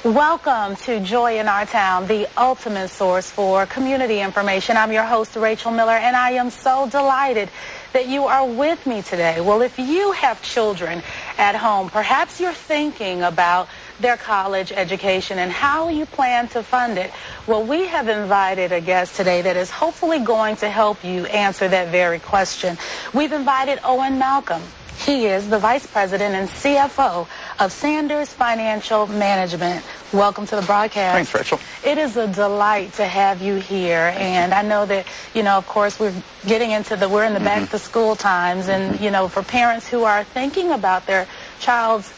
Welcome to Joy in Our Town, the ultimate source for community information. I'm your host, Rachel Miller, and I am so delighted that you are with me today. Well, if you have children at home, perhaps you're thinking about their college education and how you plan to fund it. Well, we have invited a guest today that is hopefully going to help you answer that very question. We've invited Owen Malcolm. He is the Vice President and CFO of Sanders Financial Management. Welcome to the broadcast. Thanks, Rachel. It is a delight to have you here, and I know that, of course, we're in the back to school times, and, for parents who are thinking about their child's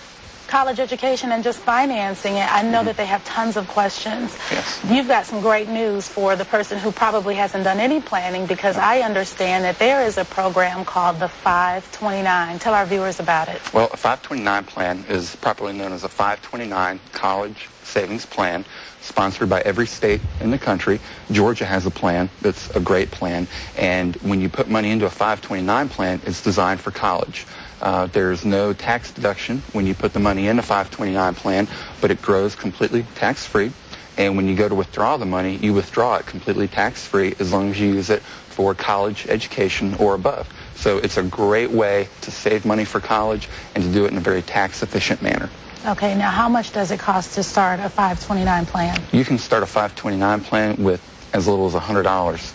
college education and just financing it, I know that they have tons of questions. Yes. You've got some great news for the person who probably hasn't done any planning, because I understand that there is a program called the 529. Tell our viewers about it. Well, a 529 plan is properly known as a 529 college savings plan, sponsored by every state in the country. Georgia has a plan that's a great plan, and when you put money into a 529 plan, it's designed for college. There's no tax deduction when you put the money in a 529 plan, but it grows completely tax-free. And when you go to withdraw the money, you withdraw it completely tax-free as long as you use it for college education or above. So it's a great way to save money for college and to do it in a very tax-efficient manner. Okay, now how much does it cost to start a 529 plan? You can start a 529 plan with as little as $100.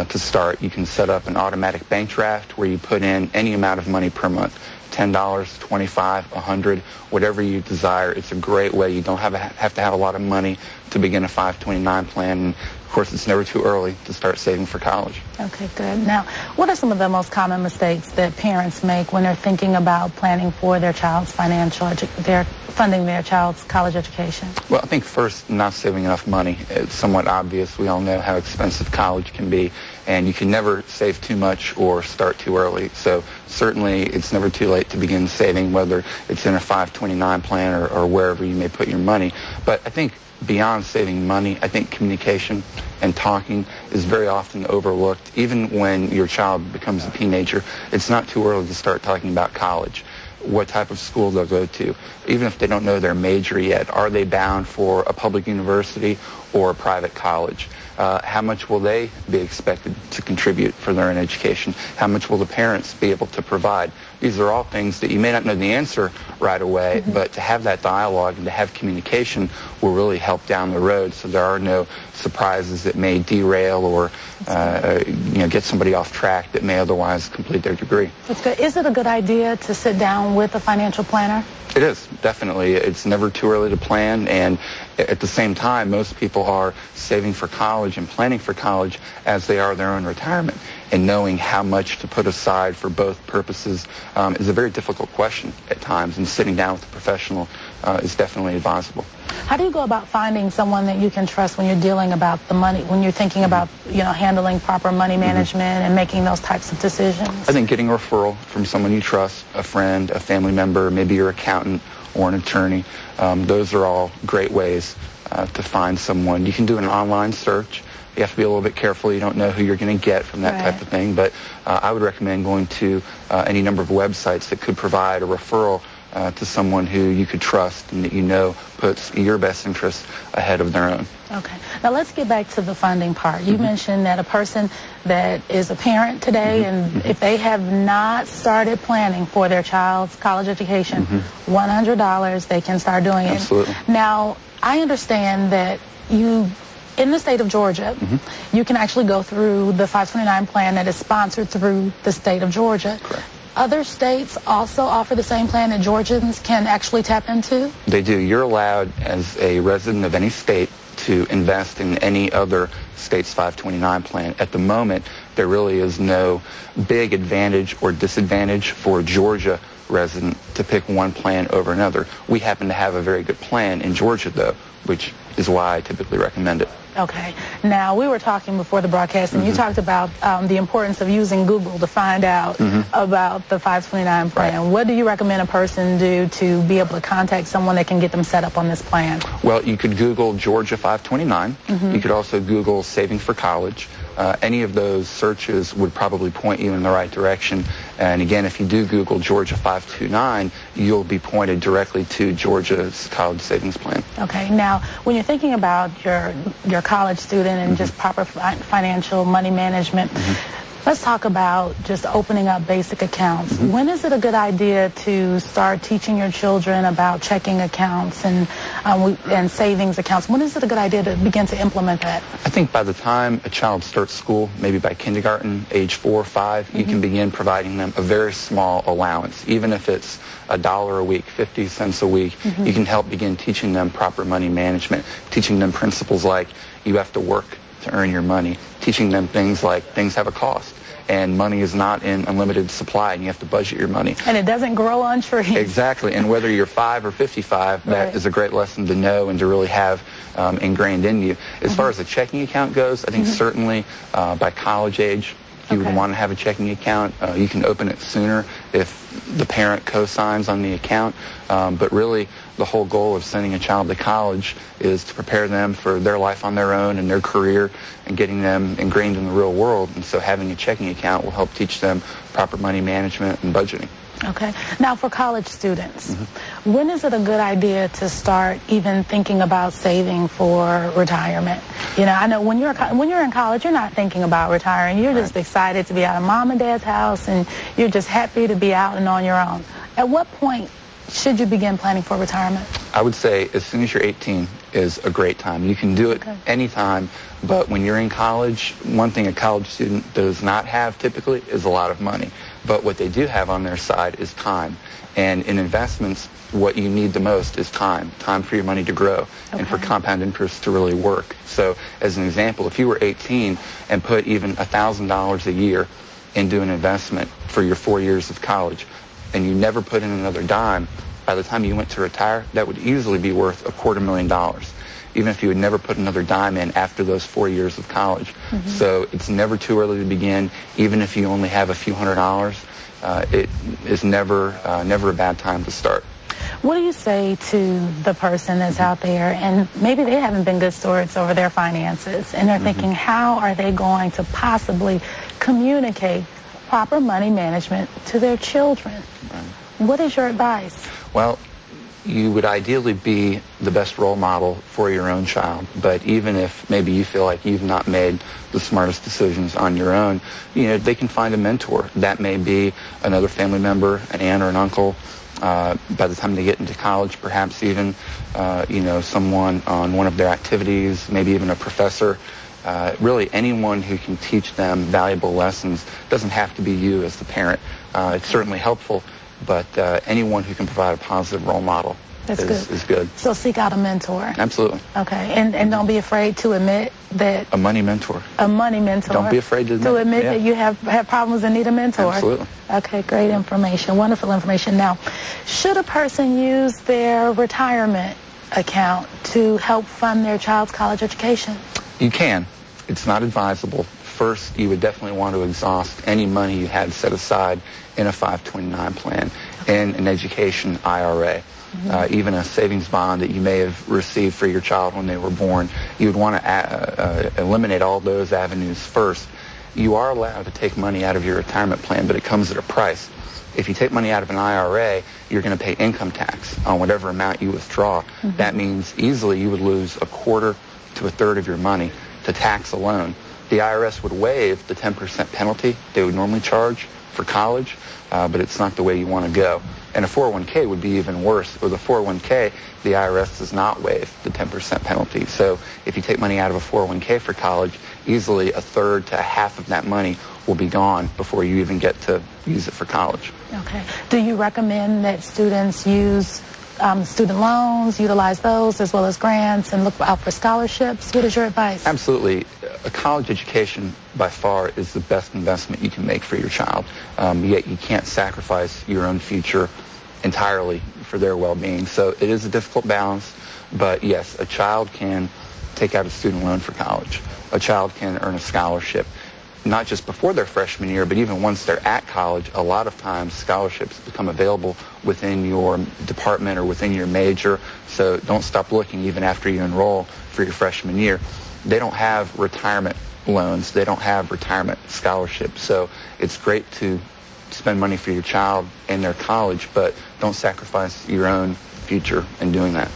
To start, you can set up an automatic bank draft where you put in any amount of money per month, $10, $25, $100, whatever you desire. It's a great way. You don't have to have a lot of money to begin a 529 plan. And of course, it's never too early to start saving for college. Okay, good. Now, what are some of the most common mistakes that parents make when they're thinking about planning for their child's funding their child's college education? Well, I think first, not saving enough money. It's somewhat obvious. We all know how expensive college can be, and you can never save too much or start too early. So certainly, it's never too late to begin saving, whether it's in a 529 plan or wherever you may put your money. But I think beyond saving money, I think communication and talking is very often overlooked. Even when your child becomes a teenager, it's not too early to start talking about college, what type of school they'll go to. Even if they don't know their major yet, are they bound for a public university or a private college? How much will they be expected to contribute for their own education? How much will the parents be able to provide? These are all things that you may not know the answer right away, but to have that dialogue and to have communication will really help down the road, so there are no surprises that may derail or get somebody off track that may otherwise complete their degree. That's good. Is it a good idea to sit down with a financial planner? It is, definitely. It's never too early to plan, and at the same time, most people are saving for college and planning for college as they are their own retirement. And knowing how much to put aside for both purposes is a very difficult question at times, and sitting down with a professional is definitely advisable. How do you go about finding someone that you can trust when you're dealing about the money, when you're thinking about, handling proper money management and making those types of decisions? I think getting a referral from someone you trust, a friend, a family member, maybe your accountant or an attorney, those are all great ways to find someone. You can do an online search. You have to be a little bit careful. You don't know who you're going to get from that type of thing. But I would recommend going to any number of websites that could provide a referral to someone who you could trust and that puts your best interests ahead of their own. Okay. Now let's get back to the funding part. You mentioned that a person that is a parent today, and if they have not started planning for their child's college education, $100, they can start doing it. Absolutely. Now, I understand that in the state of Georgia, you can actually go through the 529 plan that is sponsored through the state of Georgia. Correct. Other states also offer the same plan that Georgians can actually tap into? They do. You're allowed as a resident of any state to invest in any other state's 529 plan. At the moment, there really is no big advantage or disadvantage for a Georgia resident to pick one plan over another. We happen to have a very good plan in Georgia, though, which is why I typically recommend it. Okay. Now, we were talking before the broadcast, and you talked about the importance of using Google to find out about the 529 plan. Right. What do you recommend a person do to be able to contact someone that can get them set up on this plan? Well, you could Google Georgia 529. You could also Google Saving for College. any of those searches would probably point you in the right direction. And again, if you do Google Georgia 529, you'll be pointed directly to Georgia's college savings plan. Okay. Now, when you're thinking about your college student and just proper financial money management, let's talk about just opening up basic accounts. When is it a good idea to start teaching your children about checking accounts and savings accounts? When is it a good idea to begin to implement that? I think by the time a child starts school, maybe by kindergarten, age 4 or 5, you can begin providing them a very small allowance. Even if it's $1 a week, 50 cents a week, you can help begin teaching them proper money management, teaching them principles like you have to work to earn your money, teaching them things like things have a cost. And money is not in unlimited supply, and you have to budget your money. And it doesn't grow on trees. Exactly. And whether you're 5 or 55, that is a great lesson to know and to really have ingrained in you. As far as a checking account goes, I think certainly by college age, you would want to have a checking account. You can open it sooner if the parent co-signs on the account. But really, the whole goal of sending a child to college is to prepare them for their life on their own and their career and getting them ingrained in the real world. And so having a checking account will help teach them proper money management and budgeting. Okay. Now, for college students, when is it a good idea to start even thinking about saving for retirement? You know, I know when you're in college, you're not thinking about retiring. You're just excited to be out of mom and dad's house, and you're just happy to be out and on your own. At what point should you begin planning for retirement? I would say as soon as you're 18 is a great time. You can do it anytime, but when you're in college, one thing a college student does not have typically is a lot of money. But what they do have on their side is time. And in investments, what you need the most is time for your money to grow and for compound interest to really work. So as an example, if you were 18 and put even $1,000 a year into an investment for your 4 years of college, and you never put in another dime, by the time you went to retire, that would easily be worth $250,000, even if you had never put another dime in after those 4 years of college. So it's never too early to begin, even if you only have a few $100s. It is never a bad time to start. What do you say to the person that's out there and maybe they haven't been good stewards over their finances and they're thinking, how are they going to possibly communicate proper money management to their children? What is your advice? Well, you would ideally be the best role model for your own child, but even if maybe you feel like you've not made the smartest decisions on your own, you know, they can find a mentor. That may be another family member, an aunt or an uncle. By the time they get into college, perhaps even, you know, someone on one of their activities, maybe even a professor. Really anyone who can teach them valuable lessons. Doesn't have to be you as the parent. It's certainly helpful, but anyone who can provide a positive role model is good. So seek out a mentor. Absolutely. Okay, and don't be afraid to admit that... A money mentor. A money mentor. Don't be afraid to admit that you have problems and need a mentor. Absolutely. Okay, great information, wonderful information. Now, should a person use their retirement account to help fund their child's college education? You can. It's not advisable. First, you would definitely want to exhaust any money you had set aside in a 529 plan, in an education IRA, even a savings bond that you may have received for your child when they were born. You would want to eliminate all those avenues first. You are allowed to take money out of your retirement plan, but it comes at a price. If you take money out of an IRA, you're going to pay income tax on whatever amount you withdraw. That means easily you would lose a quarter to a third of your money to tax alone. The IRS would waive the 10% penalty they would normally charge for college, but it's not the way you want to go. And a 401k would be even worse. With a 401k, the IRS does not waive the 10% penalty. So if you take money out of a 401k for college, easily a third to a half of that money will be gone before you even get to use it for college. Okay. Do you recommend that students use student loans, utilize those as well as grants, and look out for scholarships? What is your advice? Absolutely. A college education by far is the best investment you can make for your child, yet you can't sacrifice your own future entirely for their well-being. So it is a difficult balance, but yes, a child can take out a student loan for college. A child can earn a scholarship, not just before their freshman year, but even once they're at college. A lot of times scholarships become available within your department or within your major, so don't stop looking even after you enroll for your freshman year. They don't have retirement loans. They don't have retirement scholarships. So it's great to spend money for your child and their college, but don't sacrifice your own future in doing that.